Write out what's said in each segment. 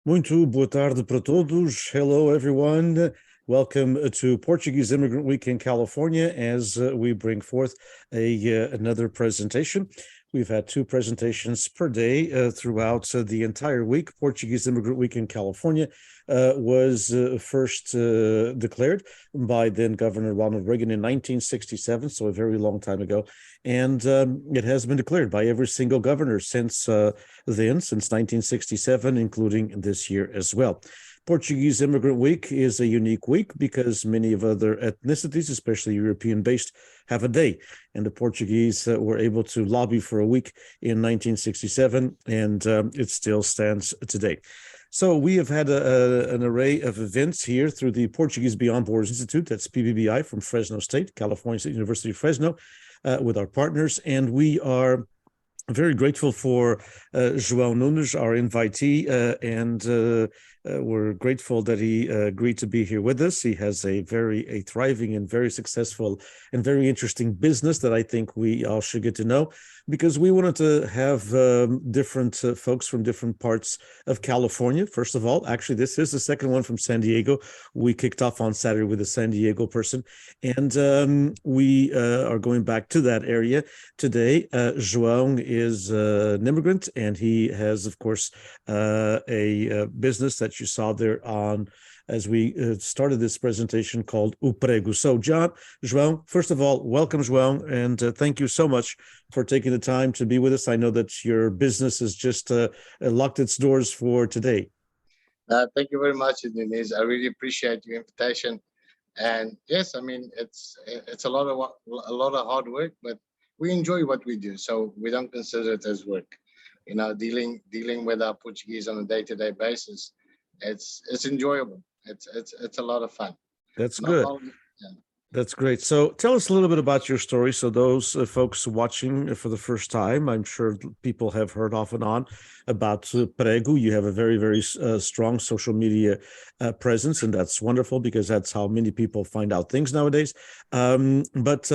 Muito boa tarde para todos. Hello, everyone. Welcome to Portuguese Immigrant Week in California as we bring forth another presentation. We've had two presentations per day throughout the entire week. Portuguese Immigrant Week in California was first declared by then Governor Ronald Reagan in 1967, so a very long time ago. And it has been declared by every single governor since then, since 1967, including this year as well. Portuguese Immigrant Week is a unique week because many of other ethnicities, especially European-based, have a day. And the Portuguese were able to lobby for a week in 1967, and it still stands today. So we have had an array of events here through the Portuguese Beyond Borders Institute, that's PBBI from Fresno State, California State University of Fresno, with our partners. And we are very grateful for João Nunes, our invitee, and we're grateful that he agreed to be here with us. He has a thriving and very successful and very interesting business that I think we all should get to know, because we wanted to have different folks from different parts of California. First of all, actually, this is the second one from San Diego. We kicked off on Saturday with a San Diego person, and we are going back to that area today. João is an immigrant, and he has, of course, a business that you saw there on as we started this presentation called Prego. So, João, first of all, welcome, João, and thank you so much for taking the time to be with us. I know that your business has just locked its doors for today. Thank you very much, Denise. I really appreciate your invitation. And yes, I mean, it's a lot of hard work, but we enjoy what we do, so we don't consider it as work. You know, dealing with our Portuguese on a day-to-day basis, it's enjoyable. It's a lot of fun. That's good. That's great. So tell us a little bit about your story. So those folks watching for the first time, I'm sure people have heard off and on about Prego. You have a very strong social media presence, and that's wonderful because that's how many people find out things nowadays. But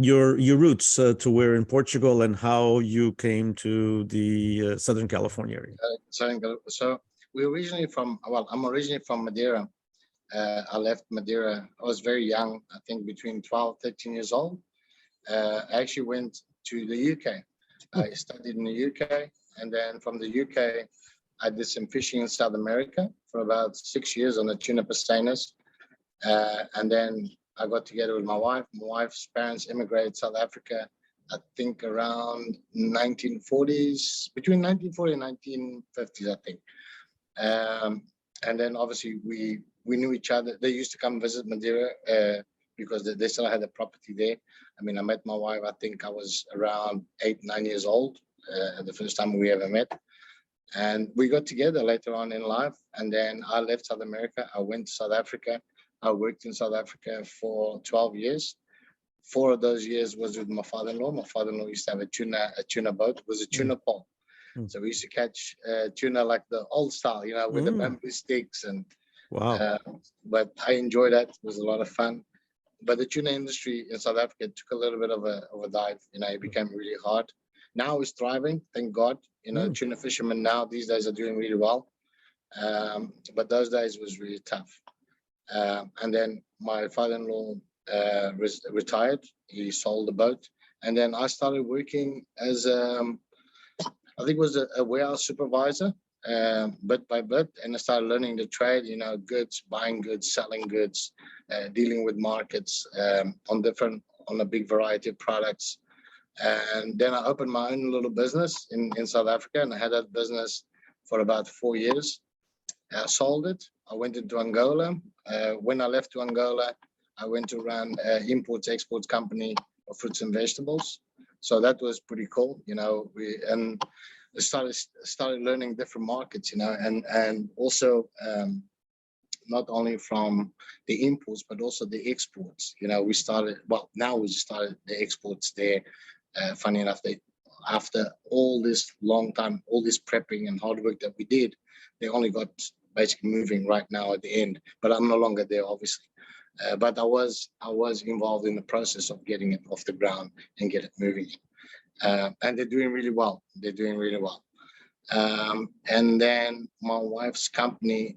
your roots to where in Portugal and how you came to the Southern California area. So we're originally I'm originally from Madeira. I left Madeira. I was very young, I think between 12, 13 years old. I actually went to the UK. I studied in the UK, and then from the UK, I did some fishing in South America for about 6 years on the tuna pastenas. And then I got together with my wife. My wife's parents immigrated to South Africa, I think around 1940s, between 1940 and 1950s, I think. And then obviously we knew each other. They used to come visit Madeira because they still had a property there. I mean, I met my wife, I think I was around 8, 9 years old, the first time we ever met. And we got together later on in life. And then I left South America. I went to South Africa. I worked in South Africa for 12 years. 4 of those years was with my father-in-law. My father-in-law used to have a tuna boat. It was a tuna pole. So we used to catch tuna like the old style, you know, with the bamboo sticks. And wow. But I enjoyed that. It was a lot of fun. But the tuna industry in South Africa took a little bit of a dive. You know, it became really hard. Now it's thriving, thank God. You know, tuna fishermen now these days are doing really well. But those days was really tough. And then my father-in-law retired. He sold the boat. And then I started working as, I think it was a warehouse supervisor, bit by bit. And I started learning the trade, you know, goods, buying goods, selling goods, dealing with markets on a big variety of products. And then I opened my own little business in South Africa, and I had that business for about 4 years. I sold it. I went into Angola. When I left to Angola, I went to run an imports-exports company of fruits and vegetables. So that was pretty cool, you know. And I started learning different markets, you know, and also not only from the imports but also the exports. You know, now we started the exports there. Funny enough, after all this long time, all this prepping and hard work that we did, they only got basically moving right now at the end. But I'm no longer there, obviously. But I was involved in the process of getting it off the ground and get it moving. And they're doing really well. They're doing really well. And then my wife's company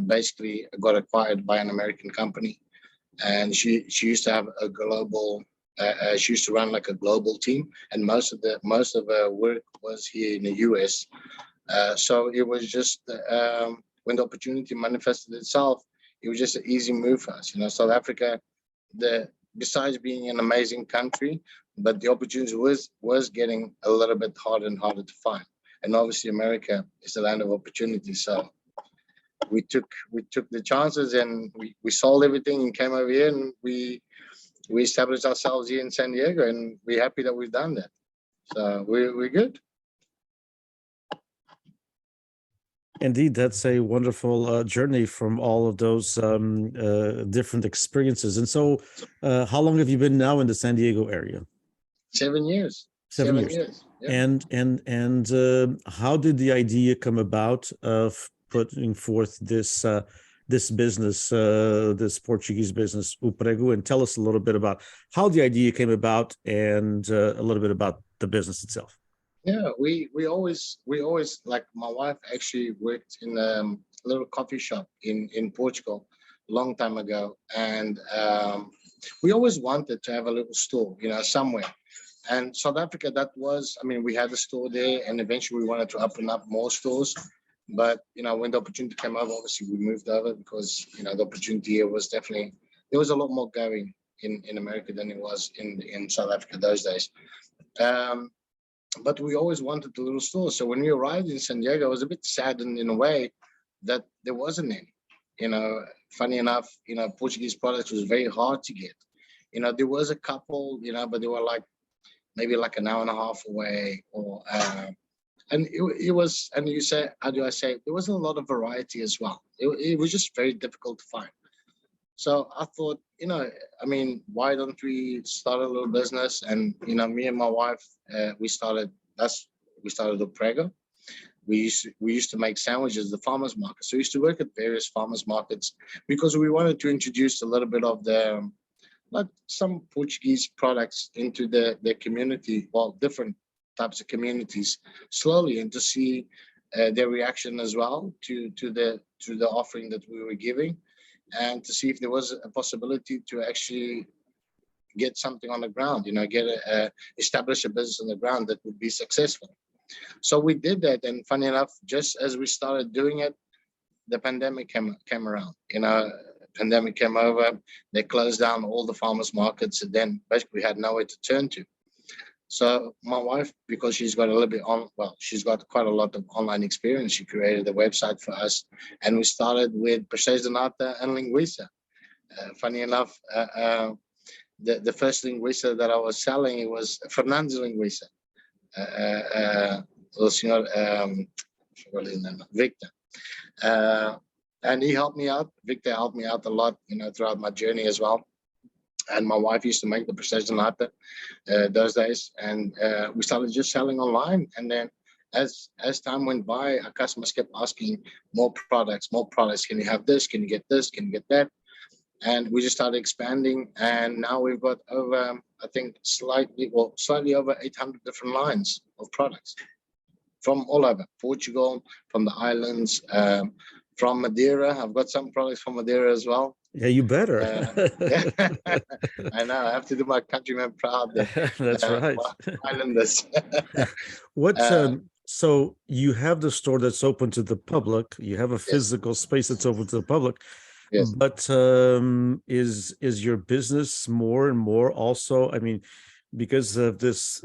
basically got acquired by an American company, and she used to have a global. She used to run like a global team, and most of her work was here in the US. So it was just when the opportunity manifested itself, it was just an easy move for us. South Africa, besides being an amazing country, but the opportunity was getting a little bit harder and harder to find. And obviously, America is the land of opportunity. So we took the chances, and we sold everything and came over here, and we established ourselves here in San Diego, and we're happy that we've done that. So we're good. Indeed, that's a wonderful journey from all of those different experiences. And so, how long have you been now in the San Diego area? 7 years. 7 years. Yeah. And how did the idea come about of putting forth this business, this Portuguese business, O Prego? And tell us a little bit about how the idea came about, and a little bit about the business itself. Yeah, we always like, my wife actually worked in a little coffee shop in Portugal a long time ago, and we always wanted to have a little store, somewhere. And South Africa, we had a store there, and eventually we wanted to open up more stores. But when the opportunity came over, obviously we moved over, because the opportunity here was definitely, there was a lot more going in America than it was in South Africa those days. But we always wanted a little store. So when we arrived in San Diego, I was a bit saddened in a way that there wasn't any. Funny enough, Portuguese products was very hard to get. There was a couple, but they were maybe like an hour and a half away, or and it was, and you say, how do I say, there wasn't a lot of variety as well. It was just very difficult to find. So I thought, why don't we start a little business? And me and my wife, we started the Prego. We used to make sandwiches at the farmers market. So we used to work at various farmers markets, because we wanted to introduce a little bit of some Portuguese products into the community, well, different types of communities, slowly, and to see their reaction as well to the offering that we were giving, and to see if there was a possibility to actually get something on the ground, establish a business on the ground that would be successful. So we did that, and funny enough, just as we started doing it, the pandemic came around. Pandemic came over, they closed down all the farmers markets, and then basically we had nowhere to turn to. So my wife, because she's got she's got quite a lot of online experience, she created a website for us, and we started with Prego-San and linguiça. Funny enough, the first linguiça that I was selling, it was Fernando's linguiça. Victor. And he helped me out. Victor helped me out a lot, throughout my journey as well. And my wife used to make the Prego-San those days, and we started just selling online. And then as time went by, our customers kept asking more products. Can you have this? Can you get this? Can you get that? And we just started expanding, and now we've got over, I think, slightly over 800 different lines of products from all over Portugal, from the islands, from Madeira. I've got some products from Madeira as well. Yeah, you better. I know. I have to do my countrymen proud. That's right. Islanders. So you have the store that's open to the public. You have a physical space that's open to the public. Yes. But is your business more and more also, because of this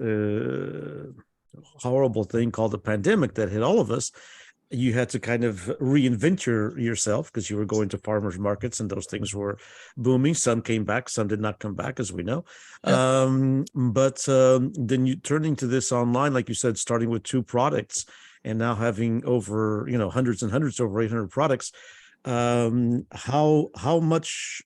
horrible thing called the pandemic that hit all of us, you had to kind of reinvent yourself, because you were going to farmers markets and those things were booming. Some came back, some did not come back, as we know. Yeah. But then you turning to this online, like you said, starting with 2 products and now having over, hundreds and hundreds, over 800 products. How much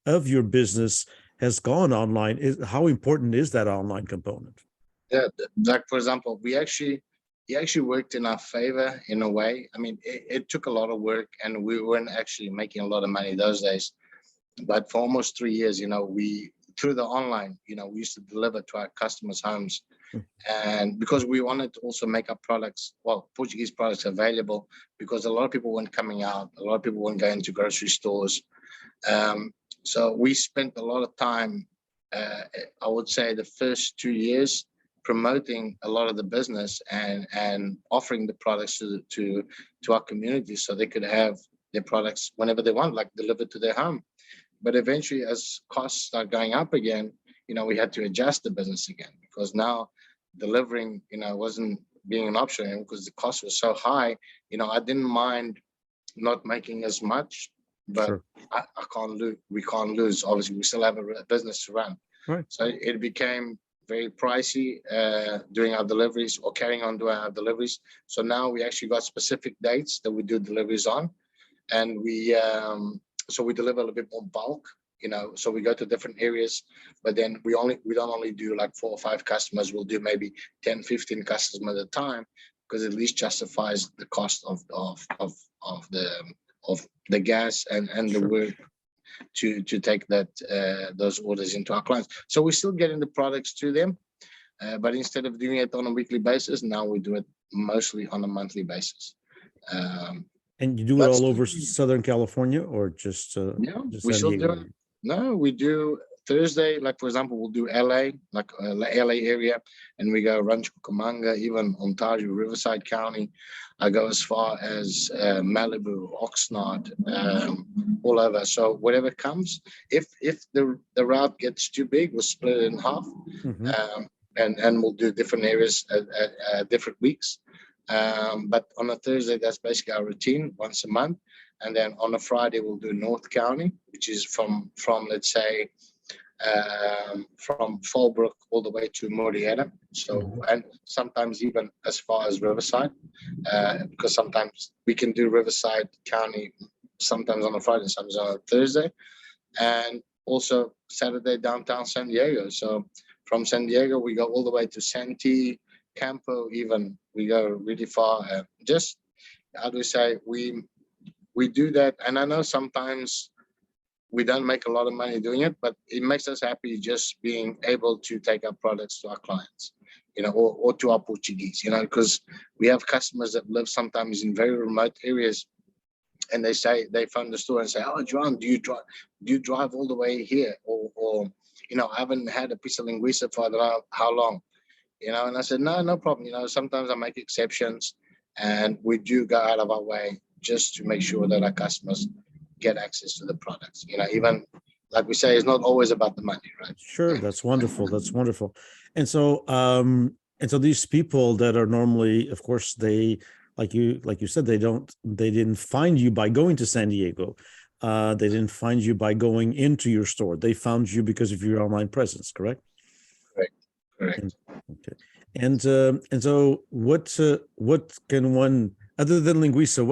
of your business has gone online? How important is that online component? Yeah, like for example, it actually worked in our favor in a way. It took a lot of work, and we weren't actually making a lot of money those days. But for almost 3 years, through the online, we used to deliver to our customers' homes. And because we wanted to also make our products, Portuguese products available, because a lot of people weren't coming out, a lot of people weren't going to grocery stores. So we spent a lot of time, I would say the first 2 years, promoting a lot of the business and offering the products to our community so they could have their products whenever they want, like delivered to their home. But eventually, as costs start going up again, we had to adjust the business again, because now delivering, wasn't being an option, because the cost was so high. I didn't mind not making as much, but sure. I can't lose. We can't lose. Obviously, we still have a business to run. Right. So it became very pricey doing our deliveries or carrying on doing our deliveries. So now we actually got specific dates that we do deliveries on, and we deliver a little bit more bulk. So we go to different areas, but then we don't only do like 4 or 5 customers. We'll do maybe 10, 15 customers at a time, because at least justifies the cost of the gas and sure. the work to take those orders into our clients. So we're still getting the products to them, but instead of doing it on a weekly basis, now we do it mostly on a monthly basis. And you do it all over Southern California, or just we still do it. No, we do Thursday, like for example, we'll do LA, like LA area, and we go Rancho Cucamonga, even Ontario, Riverside County. I go as far as Malibu, Oxnard, all over. So whatever comes, if the route gets too big, we'll split it in half, and we'll do different areas at different weeks. But on a Thursday, that's basically our routine once a month. And then on a Friday, we'll do North County, which is from let's say, from Fallbrook all the way to Murrieta. So, and sometimes even as far as Riverside, because sometimes we can do Riverside County, sometimes on a Friday, sometimes on a Thursday. And also Saturday, downtown San Diego. So from San Diego, we go all the way to Santee, Campo, even we go really far. Just, how do we say, we do that. And I know sometimes we don't make a lot of money doing it, but it makes us happy just being able to take our products to our clients, or to our Portuguese, because we have customers that live sometimes in very remote areas, and they phone the store and say, "Oh, Joan, do you drive all the way here?" Or I haven't had a piece of linguiça for how long, and I said, no problem. Sometimes I make exceptions, and we do go out of our way just to make sure that our customers get access to the products. Even like we say, it's not always about the money, right? Sure, that's wonderful. That's wonderful. And so these people that are normally, of course, they, like you said, they didn't find you by going to San Diego. They didn't find you by going into your store. They found you because of your online presence, correct? Correct. Okay. And so what can one, other than linguiça,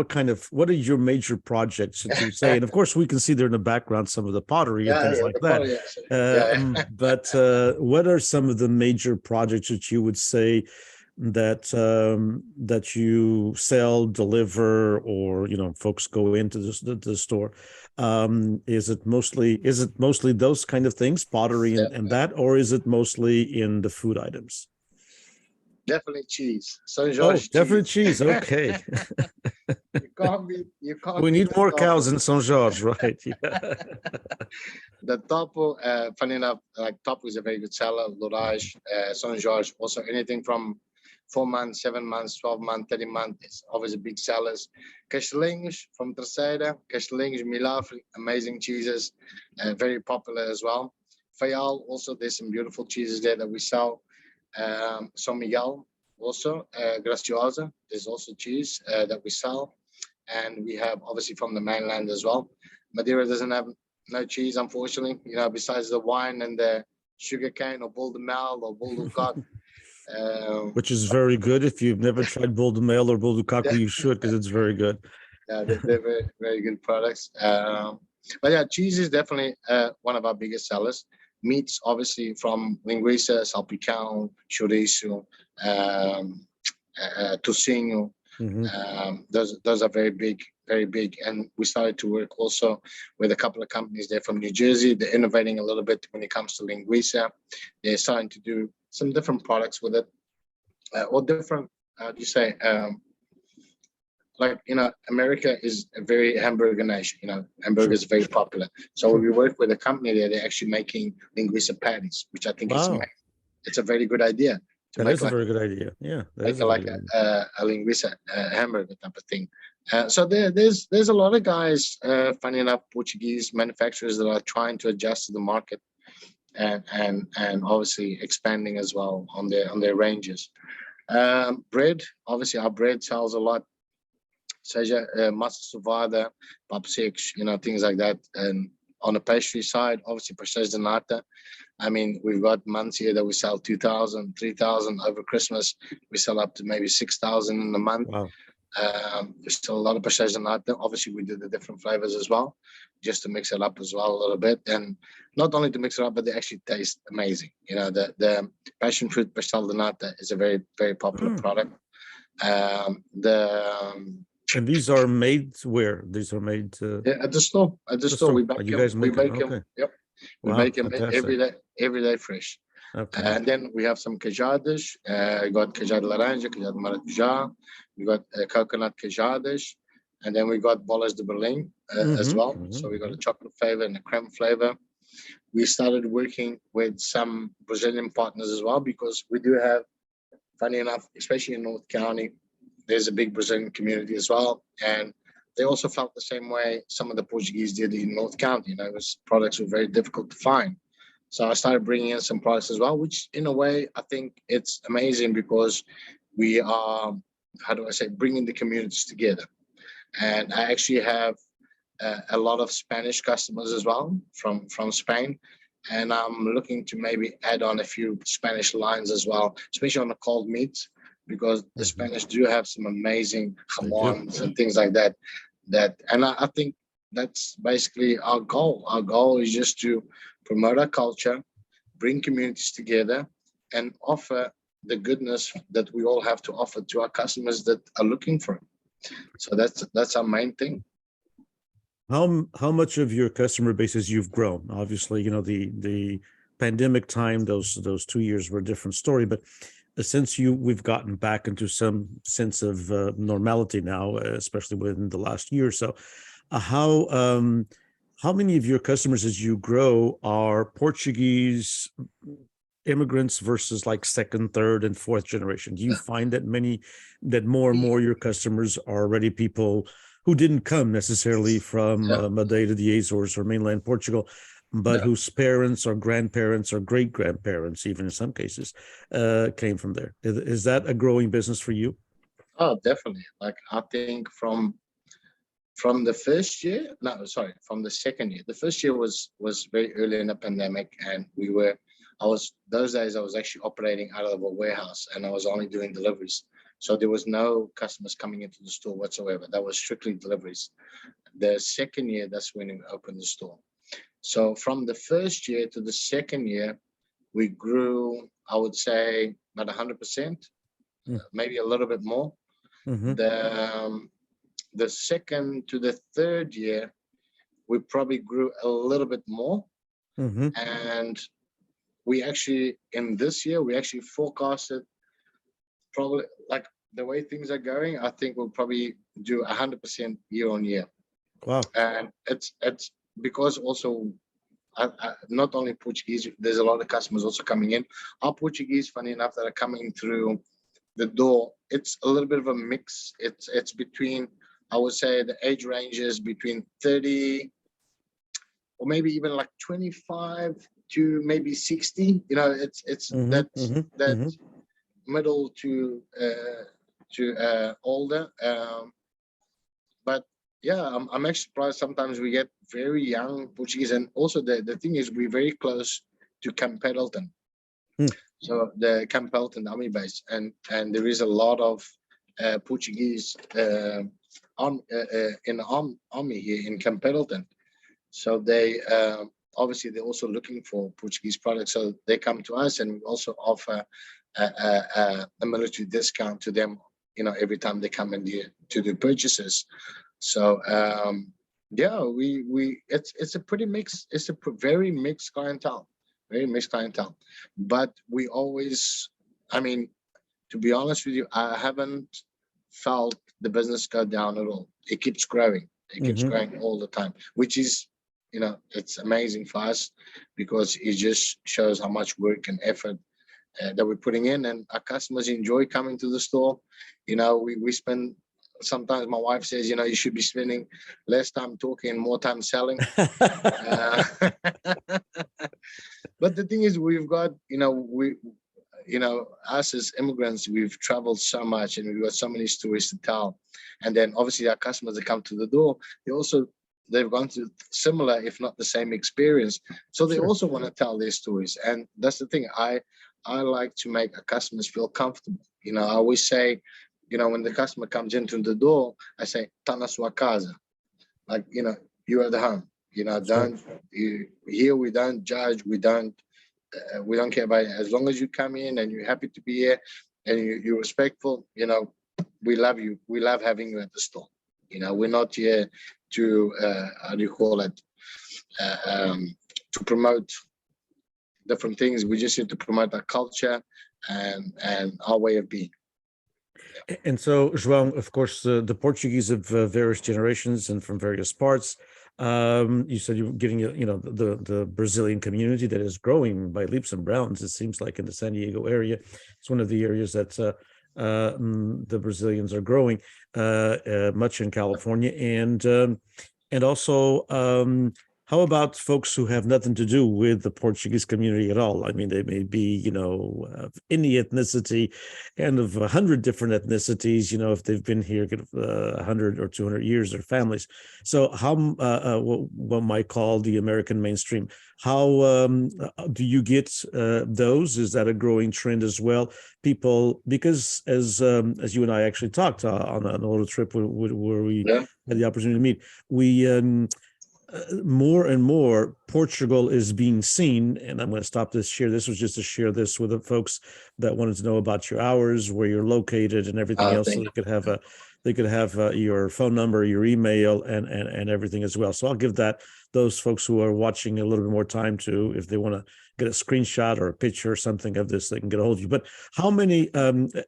what are your major projects that you say? And of course, we can see there in the background some of the pottery and things like that. But what are some of the major projects that you would say that you sell, deliver, or folks go into the store? Is it mostly those kind of things, pottery and that, or is it mostly in the food items? Definitely cheese. Definitely cheese. Okay. You can't. We need more cows in São Jorge, right? Yeah. The topo, funny enough, like topo is a very good seller. Lorage, São Jorge, also anything from 4 months, 7 months, 12 months, 30 months, it's always a big sellers. Castelinhos from Terceira, Castelinhos, Milagre, amazing cheeses, very popular as well. Fayal, also there's some beautiful cheeses there that we sell. São Miguel, also Graciosa, there's also cheese that we sell, and we have obviously from the mainland as well. Madeira doesn't have no cheese, unfortunately, besides the wine and the sugar cane or bull de mel or bull du coq. Which is very good. If you've never tried bull de mel or bull du coq, you should, because it's very good. Yeah, they're very, very good products. But yeah, cheese is definitely one of our biggest sellers. Meats, obviously, from linguiça, salpicão, chorizo, tocinho, Hmm. Those are very big, very big. And we started to work also with a couple of companies there from New Jersey. They're innovating a little bit when it comes to linguiça. They're starting to do some different products with it, or different, how do you say, like, America is a very hamburger nation. Hamburger Sure. is very popular. So Sure. we work with a company there. They're actually making linguiça patties, which I think is Wow. amazing. It's a very good idea to That make is a like very good idea. Yeah, that make is a, a very like good idea. a linguiça hamburger type of thing. So there's a lot of guys, funny enough, Portuguese manufacturers that are trying to adjust to the market, and obviously expanding as well on their ranges. Bread, obviously our bread sells a lot. Seja massa sovada, popsicks, things like that. And on the pastry side, obviously pastéis de nata. I mean, we've got months here that we sell 2,000, 3,000 over Christmas. We sell up to maybe 6,000 in a month. Wow. There's still a lot of pastéis de nata. Obviously, we do the different flavors as well, just to mix it up as well a little bit. And not only to mix it up, but they actually taste amazing. The passion fruit pastel de nata is a very, very popular product. And these are made where? These are made Yeah, at the store. At the store, we store. bake You them. guys We make them. bake them. Okay. Yep, we Wow, bake them fantastic. every day fresh. Okay. And then we have some cajadas. Got cajada laranja, cajada maracujá. We got coconut cajadas, and then we got bolas de Berlim as well. So we got a chocolate flavor and a creme flavor. We started working with some Brazilian partners as well, because we do have, funny enough, especially in North County, there's a big Brazilian community as well, and they also felt the same way some of the Portuguese did in North County. Products were very difficult to find. So I started bringing in some products as well, which in a way, I think it's amazing, because we are, how do I say, bringing the communities together. And I actually have a lot of Spanish customers as well from Spain. And I'm looking to maybe add on a few Spanish lines as well, especially on the cold meats, because the Spanish do have some amazing jamons and things like that. And I think that's basically our goal. Our goal is just to promote our culture, bring communities together, and offer the goodness that we all have to offer to our customers that are looking for it. So that's our main thing. How much of your customer base has you've grown? Obviously, the pandemic time, those 2 years were a different story, but since we've gotten back into some sense of normality now, especially within the last year or so, how many of your customers as you grow are Portuguese immigrants versus like second, third, and fourth generation? Do you find that more and more your customers are already people who didn't come necessarily from Madeira, the Azores, or mainland Portugal, but whose parents or grandparents or great-grandparents, even in some cases, came from there? Is that a growing business for you? Oh, definitely. Like, I think from the first year, no, sorry, from the second year. The first year was very early in the pandemic, and those days I was actually operating out of a warehouse, and I was only doing deliveries. So there was no customers coming into the store whatsoever. That was strictly deliveries. The second year, that's when we opened the store. So from the first year to the second year, we grew, I would say, about 100%, maybe a little bit more. The second to the third year, we probably grew a little bit more. And we actually, in this year, we actually forecasted probably, like, the way things are going, I think we'll probably do 100% year on year. Wow. And it's because also, not only Portuguese, there's a lot of customers also coming in. Our Portuguese, funny enough, that are coming through the door, it's a little bit of a mix. It's between, I would say, the age range is between 30 or maybe even like 25 to maybe 60. That middle to older. But yeah, I'm actually surprised. Sometimes we get very young Portuguese, and also the thing is, we're very close to Camp Pendleton. So the Camp Pendleton army base, and there is a lot of Portuguese in the army here in Camp Pendleton. So they obviously they're also looking for Portuguese products, so they come to us, and we also offer a military discount to them every time they come in here to do purchases. So yeah, it's a pretty mixed, very mixed clientele, but we always, I mean, to be honest with you, I haven't felt the business go down at all. It keeps growing. It keeps growing all the time, which is, it's amazing for us, because it just shows how much work and effort that we're putting in, and our customers enjoy coming to the store. We spend, sometimes my wife says, you should be spending less time talking, more time selling. uh, but the thing is, we've got, us as immigrants, we've traveled so much and we've got so many stories to tell. And then obviously our customers that come to the door, they've gone through similar, if not the same experience. So they also want to tell their stories. And that's the thing. I like to make our customers feel comfortable. I always say, when the customer comes into the door, I say, "Tá na sua casa." Like, you are the home. Here we don't judge. We don't care about it. As long as you come in and you're happy to be here and you're respectful, we love you. We love having you at the store. We're not here to, how do you call it, to promote different things. We just need to promote our culture and our way of being. And so, João, of course, the Portuguese of various generations and from various parts. You said you were getting, the Brazilian community that is growing by leaps and bounds. It seems like in the San Diego area, it's one of the areas that the Brazilians are growing much in California, and also. How about folks who have nothing to do with the Portuguese community at all? I mean, they may be, of any ethnicity and of 100 different ethnicities, if they've been here 100 or 200 years, their families. So how, what one might call the American mainstream, how do you get those? Is that a growing trend as well? People, because as you and I actually talked on a little trip where we had the opportunity to meet, we more and more Portugal is being seen, and I'm going to stop this share. This was just to share this with the folks that wanted to know about your hours, where you're located, and everything else. So they could have your phone number, your email, and everything as well. So I'll give those folks who are watching a little bit more time to, if they want to get a screenshot or a picture or something of this, they can get a hold of you. But how many,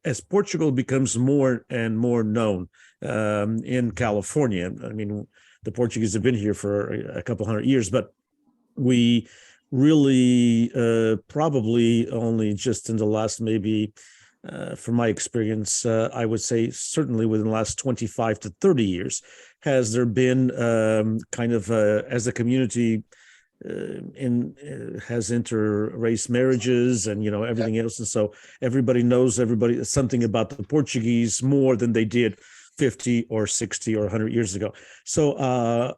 as Portugal becomes more and more known in California, I mean, the Portuguese have been here for a couple hundred years, but we really probably only just in the last, maybe from my experience, I would say certainly within the last 25 to 30 years, has there been kind of as a community has inter-race marriages and everything else, and so everybody knows something about the Portuguese more than they did 50 or 60 or 100 years ago. So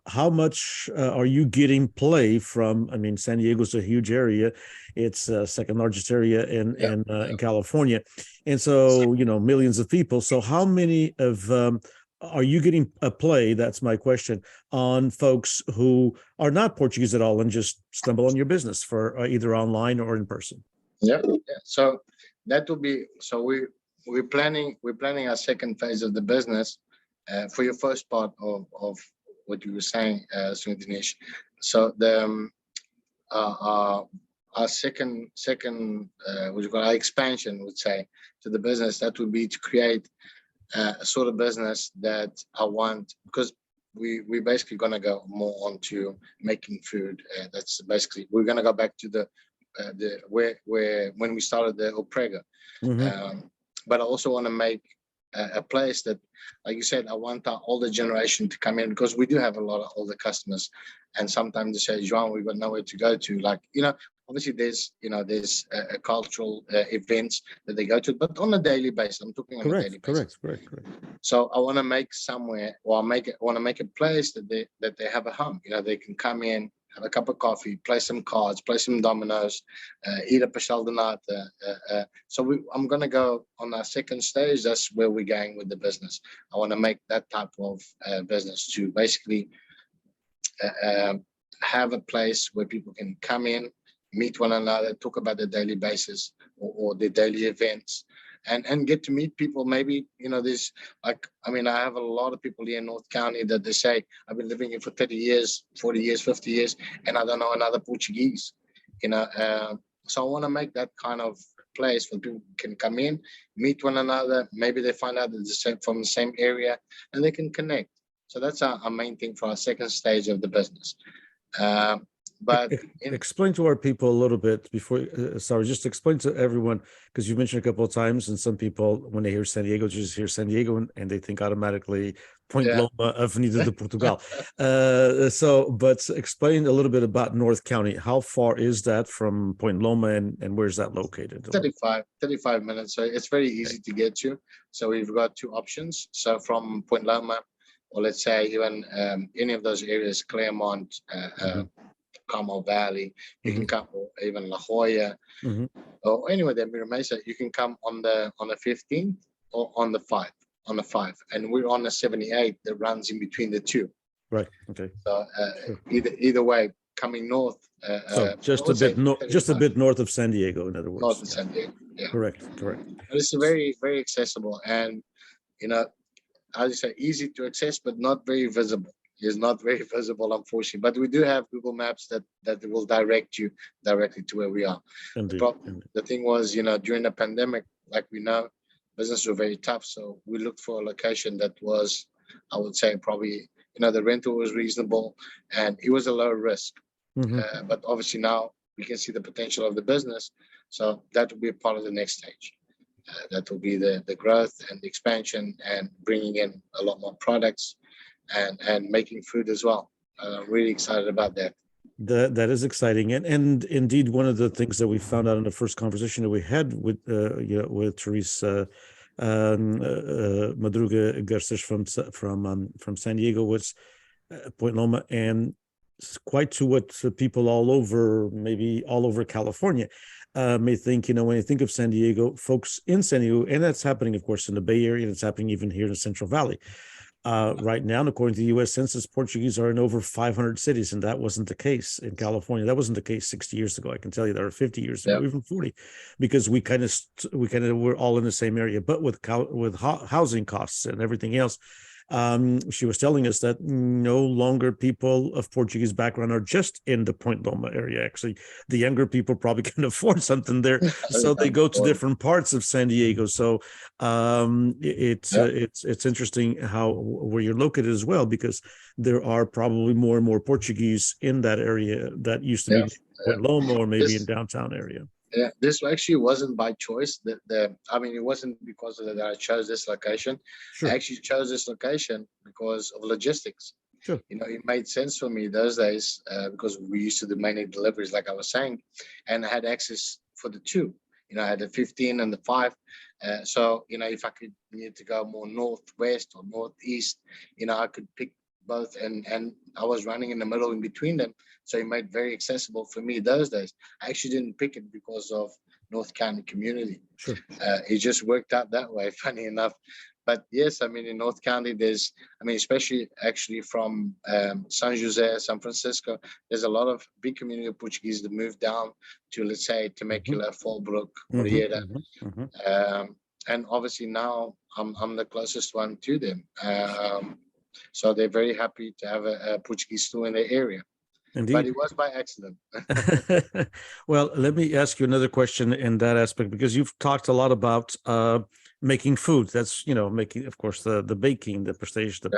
how much are you getting play from, I mean, San Diego's a huge area. It's second largest area in California. And so, millions of people. So how many of, are you getting a play, that's my question, on folks who are not Portuguese at all and just stumble on your business for either online or in person? Yeah. So that will be, we're planning our second phase of the business for your first part of what you were saying, Dinesh. So the our second what you call our expansion, would say, to the business, that would be to create a sort of business that I want, because we're basically going to go more onto making food. That's basically, we're going to go back to the where when we started the Prego. But I also want to make a place that, like you said, I want our older generation to come in, because we do have a lot of older customers, and sometimes they say, "João, we've got nowhere to go to." Like, obviously there's cultural events that they go to, but on a daily basis. I'm talking on a daily basis. Correct. So I want to make somewhere, or want to make a place that they have a home. They can come in, have a cup of coffee, play some cards, play some dominoes, eat a pastel de nata. So I'm going to go on our second stage. That's where we're going with the business. I want to make that type of business, to basically have a place where people can come in, meet one another, talk about their daily basis or their daily events, and get to meet people. Maybe, there's like, I mean, I have a lot of people here in North County that they say, I've been living here for 30 years, 40 years, 50 years, and I don't know another Portuguese, so I want to make that kind of place where people can come in, meet one another. Maybe they find out that they're from the same area and they can connect. So that's our main thing for our second stage of the business. But explain to our people a little bit before, sorry, just explain to everyone, because you mentioned a couple of times, and some people, when they hear San Diego, just hear San Diego and they think automatically Point Loma, Avenida de Portugal. But explain a little bit about North County. How far is that from Point Loma, and where's that located? 35 minutes. So it's very easy to get to. So we've got two options. So from Point Loma, or let's say even any of those areas, Claremont, Carmel Valley, you can come, or even La Jolla, or anywhere there, Mira Mesa, you can come on the 15th or on the 5, and we're on the 78 that runs in between the two. Right. Okay. So either way, coming north. So just a bit north of San Diego, in other words. North of San Diego. Yeah. Correct. But it's very, very accessible, and as you say, easy to access, but not very visible. It's not very visible, unfortunately. But we do have Google Maps that will direct you directly to where we are. Indeed. The thing was, during the pandemic, like we know, business were very tough. So we looked for a location that was, I would say, probably, the rental was reasonable and it was a low risk. But obviously now we can see the potential of the business. So that will be a part of the next stage. That will be the growth and the expansion and bringing in a lot more products and making food as well. Really excited about that. That is exciting, and indeed, one of the things that we found out in the first conversation that we had with Teresa Madruga Garces from San Diego was Point Loma, and quite to what people all over California may think. When you think of San Diego, folks in San Diego, and that's happening, of course, in the Bay Area, and it's happening even here in the Central Valley. Right now, and according to the U.S. Census, Portuguese are in over 500 cities, and that wasn't the case in California. That wasn't the case 60 years ago. I can tell you that, or 50 years ago, even 40, because we kind of were all in the same area. But with housing costs and everything else, she was telling us that no longer people of Portuguese background are just in the Point Loma area. Actually, the younger people probably can afford something there, so they go to different parts of San Diego. So it's interesting where you're located as well, because there are probably more and more Portuguese in that area that used to be Point Loma or maybe in downtown area. Yeah, this actually wasn't by choice. It wasn't because of that I chose this location. Sure. I actually chose this location because of logistics. Sure. It made sense for me those days because we used to do mainly deliveries, like I was saying, and I had access for the two. I had the 15 and the 5. So, if I need to go more northwest or northeast, I could pick both, and I was running in the middle in between them. So it made it very accessible for me those days. I actually didn't pick it because of North County community. Sure. It just worked out that way, funny enough. But yes, in North County, there's, especially actually from San Jose, San Francisco, there's a lot of big community of Portuguese that moved down to, let's say, Temecula, Fallbrook, Murrieta. And obviously now I'm the closest one to them. So they're very happy to have a Portuguese store in their area. Indeed. But it was by accident. Well, let me ask you another question in that aspect, because you've talked a lot about making food. That's, making, of course, the baking, the prestige, the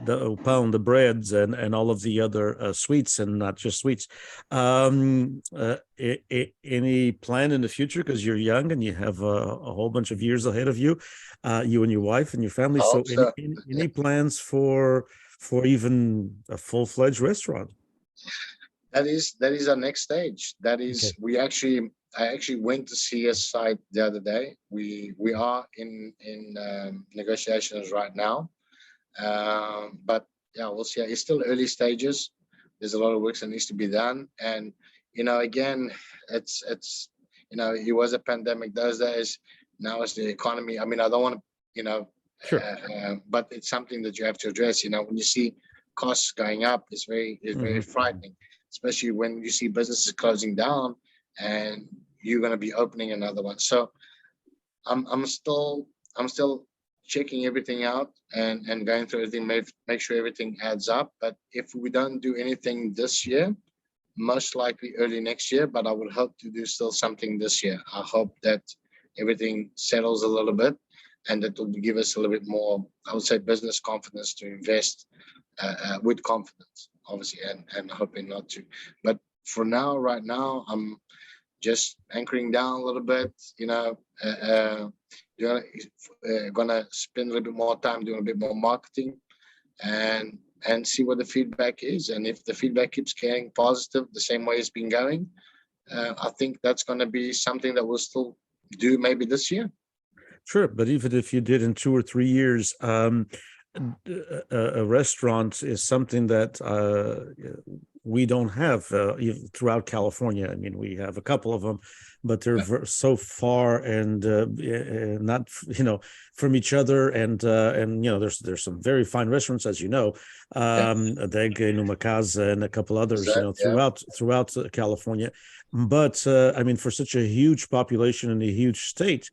pão, the breads, and all of the other sweets, and not just sweets. Any plan in the future? Because you're young and you have a whole bunch of years ahead of you, you and your wife and your family. So any plans for even a full-fledged restaurant? That is our next stage. That is, I actually went to see a site the other day. We are in negotiations right now, but we'll see. It's still early stages. There's a lot of work that needs to be done, and again, it's it was a pandemic those days. Now it's the economy. I don't want to, Sure. But it's something that you have to address. When you see costs going up, it's very frightening, especially when you see businesses closing down and you're going to be opening another one. So I'm still checking everything out and going through everything, make sure everything adds up. But if we don't do anything this year, most likely early next year, but I would hope to do still something this year. I hope that everything settles a little bit and that will give us a little bit more, I would say, business confidence to invest with confidence, obviously, and hoping not to. But for now, right now, I'm just anchoring down a little bit, you know, gonna spend a little bit more time doing a bit more marketing and see what the feedback is. And if the feedback keeps getting positive the same way it's been going, I think that's going to be something that we'll still do maybe this year. Sure, but even if you did in 2 or 3 years, a restaurant is something that we don't have throughout California. I mean, we have a couple of them, but they're so far and not, from each other. And there's some very fine restaurants, as you know, Adeg, Numa Casa, and a couple others, throughout California. But I mean, for such a huge population and a huge state,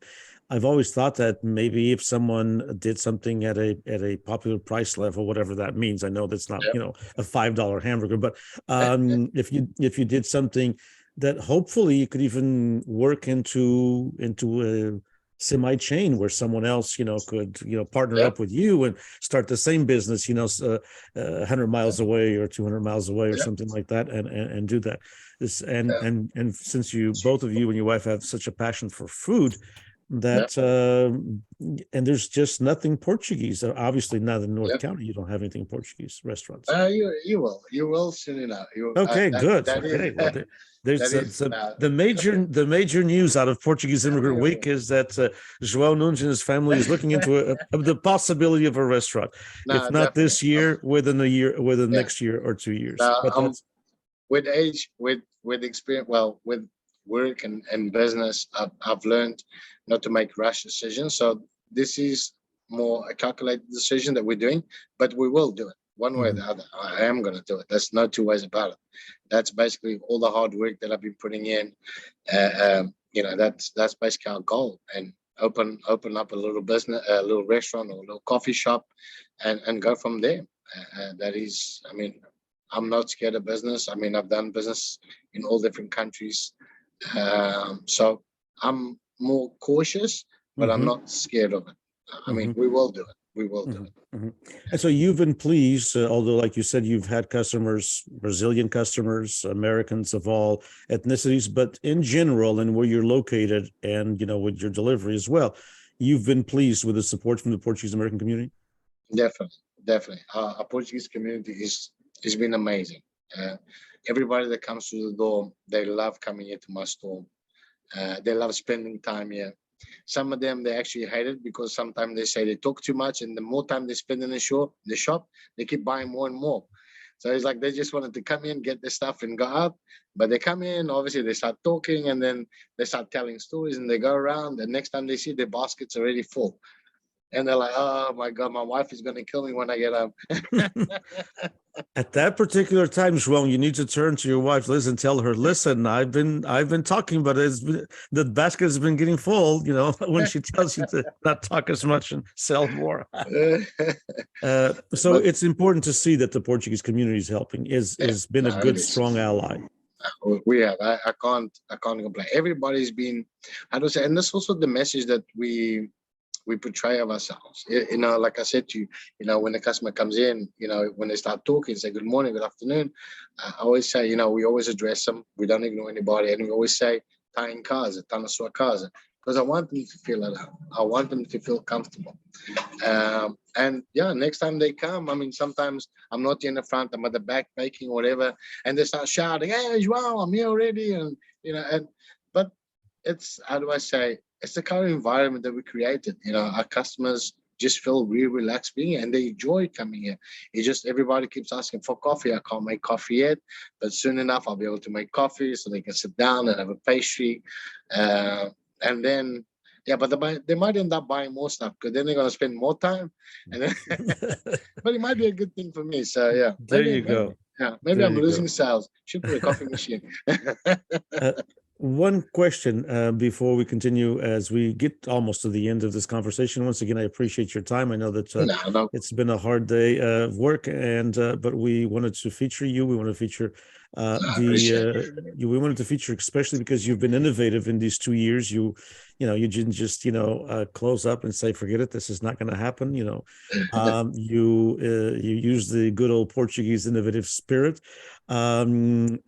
I've always thought that maybe if someone did something at a popular price level, whatever that means, I know that's not a $5 hamburger, but if you did something that hopefully you could even work into a semi-chain where someone else could partner up with you and start the same business 100 miles away or 200 miles away or something like that, and do that. And since both of you and your wife have such a passion for food, that and there's just nothing Portuguese. Obviously, not in North County. You don't have anything Portuguese restaurants. You will soon enough. Okay, good. Okay, well, there's the major news out of Portuguese Immigrant Week is that João Nunes and his family is looking into the possibility of a restaurant. If not this year, within next year or 2 years. With age, with experience, with work and business, I've learned not to make rash decisions. So this is more a calculated decision that we're doing, but we will do it one way or the other. I am going to do it. There's no two ways about it. That's basically all the hard work that I've been putting in. That's basically our goal. And open up a little business, a little restaurant or a little coffee shop, and go from there. That is, I mean, I'm not scared of business. I mean, I've done business in all different countries. So I'm more cautious, but I'm not scared of it. I mean, we will do it. We will do it. And so you've been pleased, although, like you said, you've had customers, Brazilian customers, Americans of all ethnicities, but in general, and where you're located and, with your delivery as well, you've been pleased with the support from the Portuguese American community? Definitely. Our Portuguese community has been amazing. Everybody that comes through the door, they love coming into my store. They love spending time here. Some of them, they actually hate it because sometimes they say they talk too much, and the more time they spend in the shop, they keep buying more and more. So it's like they just wanted to come in, get their stuff, and go out. But they come in, obviously they start talking, and then they start telling stories, and they go around. The next time they see their basket's already full. And they're like, oh my God, my wife is going to kill me when I get home. At that particular time, João, you need to turn to your wife, Liz, and tell her, listen, I've been talking, but the basket has been getting full, when she tells you to not talk as much and sell more. So it's important to see that the Portuguese community is helping, has been a good, strong ally. We have. I can't complain. Everybody's been, how do I say, and that's also the message that we portray of ourselves. Like I said to you, when the customer comes in, when they start talking, say good morning, good afternoon, I always say, we always address them. We don't ignore anybody. And we always say, tá em casa, tá na sua casa, because I want them to feel at home. I want them to feel comfortable. Next time they come, I mean, sometimes I'm not in the front, I'm at the back baking, whatever, and they start shouting, hey, João, I'm here already. But it's, how do I say, it's the kind of environment that we created. Our customers just feel really relaxed being here, and they enjoy coming here. It's just everybody keeps asking for coffee. I can't make coffee yet, but soon enough I'll be able to make coffee so they can sit down and have a pastry. And then, but they might end up buying more stuff because then they're going to spend more time. And then but it might be a good thing for me. So yeah, there you go. Maybe I'm losing sales. Should put a coffee machine. One question before we continue, as we get almost to the end of this conversation. Once again, I appreciate your time. I know that No, no, it's been a hard day of work, and but we wanted to feature you. We want to feature I appreciate we wanted to feature especially because you've been innovative in these 2 years. You didn't just close up and say forget it. This is not going to happen. it. You use the good old Portuguese innovative spirit, and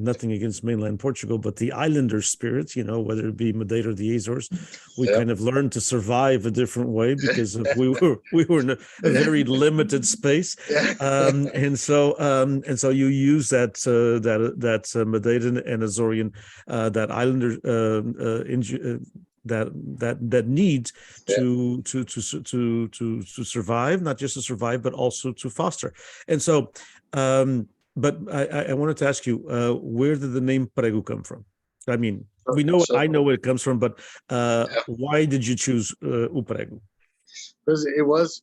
nothing against mainland Portugal, but the islander spirit, whether it be Madeira or the Azores, we Yep. kind of learned to survive a different way because we were in a very limited space, Yeah. and so you use that Madeiran and Azorian that islander that need to survive, not just to survive, but also to foster. And so, but I wanted to ask you, where did the name Prego come from? I mean, I know where it comes from, but Yeah. why did you choose o Prego? Because it was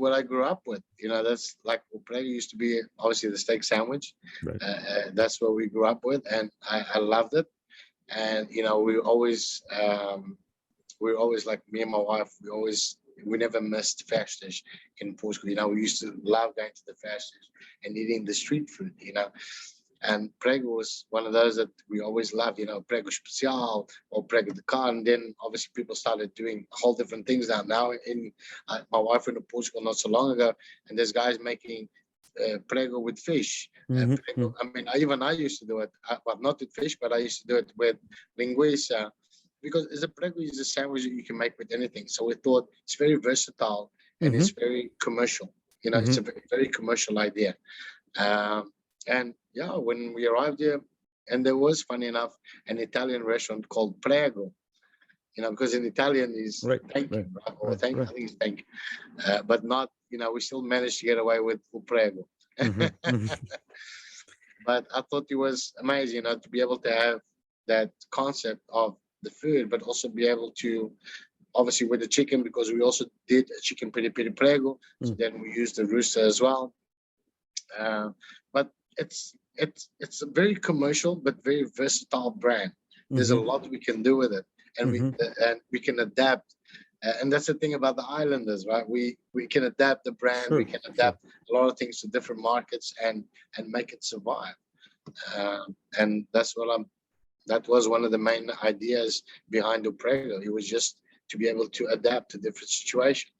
what I grew up with. That's like Prego used to be obviously the steak sandwich. Right. That's what we grew up with, and I loved it. And we always like me and my wife. We never missed festas in Portugal. We used to love going to the festas and eating the street food. And Prego was one of those that we always loved, Prego Special or Prego de Carne. And then obviously people started doing whole different things now. Now, my wife went to Portugal not so long ago, and there's guys making Prego with fish. Prego, I mean, I used to do it, well, not with fish, but I used to do it with linguiça, because the Prego is a sandwich that you can make with anything. So we thought it's very versatile and it's very commercial. It's a very, very commercial idea. And yeah, when we arrived here, and there was, funny enough, an Italian restaurant called Prego, because in Italian is thank you, right? Or thank, I think it's thank you. But not, we still managed to get away with Prego. But I thought it was amazing, to be able to have that concept of the food, but also be able to, obviously with the chicken, because we also did a chicken piri piri prego, so then we used the rooster as well. But it's a very commercial but very versatile brand. There's a lot we can do with it, and we can adapt. And that's the thing about the islanders, right? We can adapt the brand, we can adapt a lot of things to different markets and make it survive. And that was one of the main ideas behind the Prego. It was just to be able to adapt to different situations.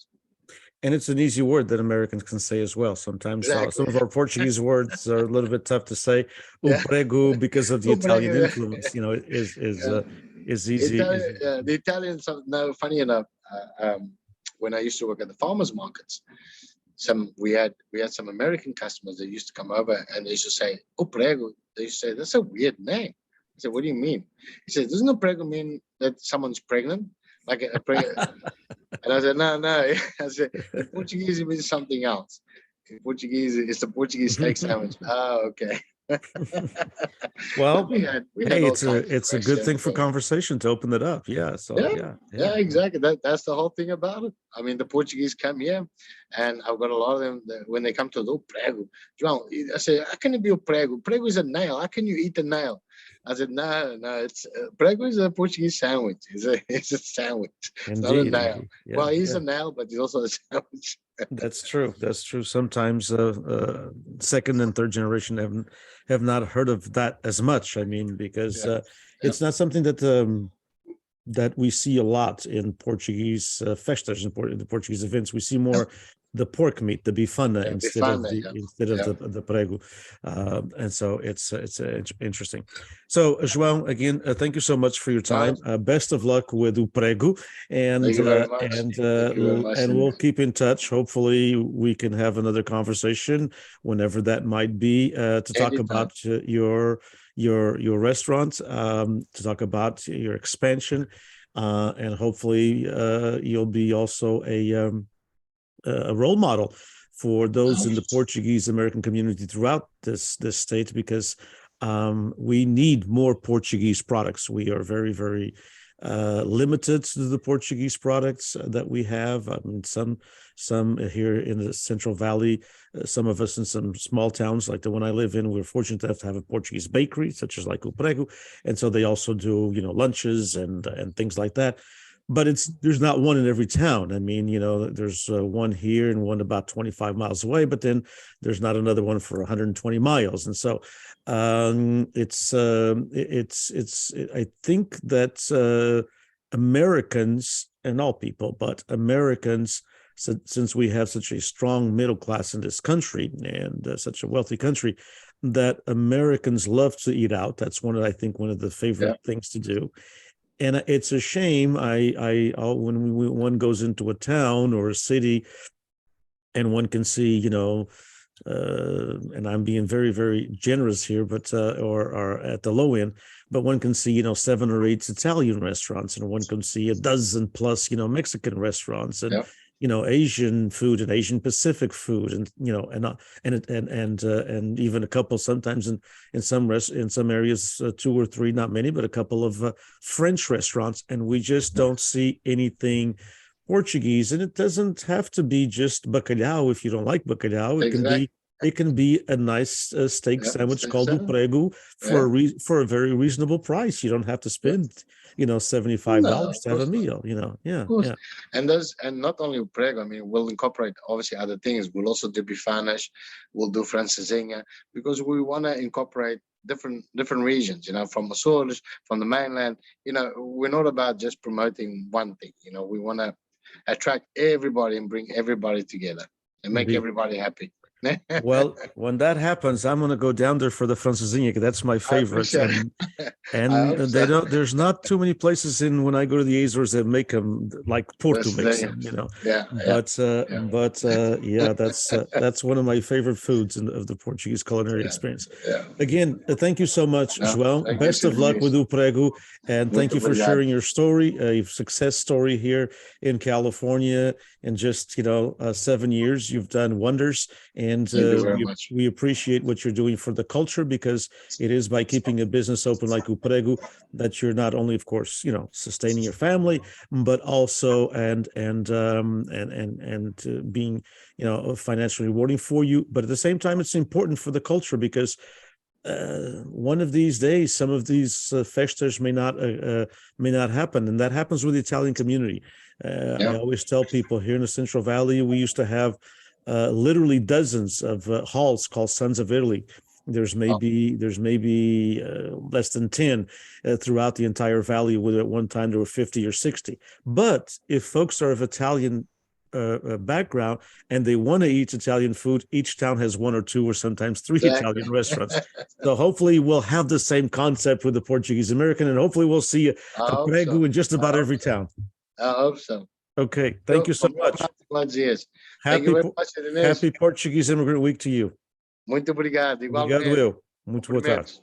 And it's an easy word that Americans can say as well. Sometimes some of our Portuguese words are a little bit tough to say. O Prego, because of the Italian influence, is easy. The Italians, no, funny enough, when I used to work at the farmers markets, we had some American customers that used to come over and they used to say, "O Prego." They used to say, "That's a weird name." I said, "What do you mean?" He said, "Doesn't a Prego mean that someone's pregnant? Like a Prego?" And I said, "No." I said, "In Portuguese, it means something else. In Portuguese, it's the Portuguese steak sandwich." Oh, okay. Well, hey, it's a good thing for conversation to open it up. Yeah. So yeah, exactly. That's the whole thing about it. I mean, the Portuguese come here, and I've got a lot of them when they come to the Prego. João, I say, "How can it be a Prego? Prego is a nail. How can you eat a nail?" I said, "No, it's Prego is a Portuguese sandwich. It's a sandwich. It's not a nail. Yeah, well, he's a nail, but he's also a sandwich." That's true. That's true. Sometimes second and third generation have not heard of that as much. I mean, because it's not something that we see a lot in Portuguese festas, in the Portuguese events. We see more the pork meat, the bifana, instead of the prego, and so it's interesting. So, João, again, thank you so much for your time. Best of luck with o prego, and we'll keep in touch. Hopefully, we can have another conversation whenever that might be to talk about your restaurant, to talk about your expansion, and hopefully you'll be also a role model for those in the Portuguese American community throughout this state, because we need more Portuguese products. We are very, very limited to the Portuguese products that we have. I mean, some here in the Central Valley, some of us in some small towns like the one I live in, we're fortunate to have a Portuguese bakery, such as like O Prego, and so they also do lunches and things like that. But there's not one in every town. I mean, there's one here and one about 25 miles away, but then there's not another one for 120 miles. And so I think that Americans, and all people, but Americans, since we have such a strong middle class in this country and such a wealthy country, that Americans love to eat out. That's one of the favorite things to do. And it's a shame. When one goes into a town or a city, and one can see, and I'm being very, very generous here, but or at the low end, but one can see, 7 or 8 Italian restaurants, and one can see a dozen plus, Mexican restaurants, and Asian food and Asian Pacific food, and and even a couple sometimes in some areas 2 or 3, not many, but a couple of French restaurants, and we just don't see anything Portuguese. And it doesn't have to be just bacalhau. If you don't like bacalhau, it can be a nice steak sandwich called o prego for a very reasonable price. You don't have to spend $75 to have a meal. And not only prego. I mean, we'll incorporate obviously other things. We'll also do bifanas. We'll do francesinha, because we want to incorporate different regions. From Açores, from the mainland. We're not about just promoting one thing. We want to attract everybody and bring everybody together and make everybody happy. Well, when that happens, I'm going to go down there for the francesinha, because that's my favorite. And there's not too many places when I go to the Azores that make them like Porto makes them, that's one of my favorite foods of the Portuguese culinary experience. Again, thank you so much, João. Best of luck with O Prego, and thank you for sharing your story, a success story here in California. In just 7 years, you've done wonders. And we appreciate what you're doing for the culture, because it is by keeping a business open like O Prego that you're not only, of course, sustaining your family, but also and being, financially rewarding for you. But at the same time, it's important for the culture, because one of these days, some of these festas may not happen, and that happens with the Italian community. I always tell people here in the Central Valley, we used to have literally dozens of halls called Sons of Italy. There's maybe less than 10 throughout the entire valley, where at one time there were 50 or 60. But if folks are of Italian background and they want to eat Italian food, each town has 1 or 2 or sometimes 3 Italian restaurants. So hopefully we'll have the same concept with the Portuguese American, and hopefully we'll see a Prego in just about every town. I hope so. Okay, thank you so much. Happy Portuguese Immigrant Week to you. Muito obrigado. Obrigado eu. Muito boa tarde.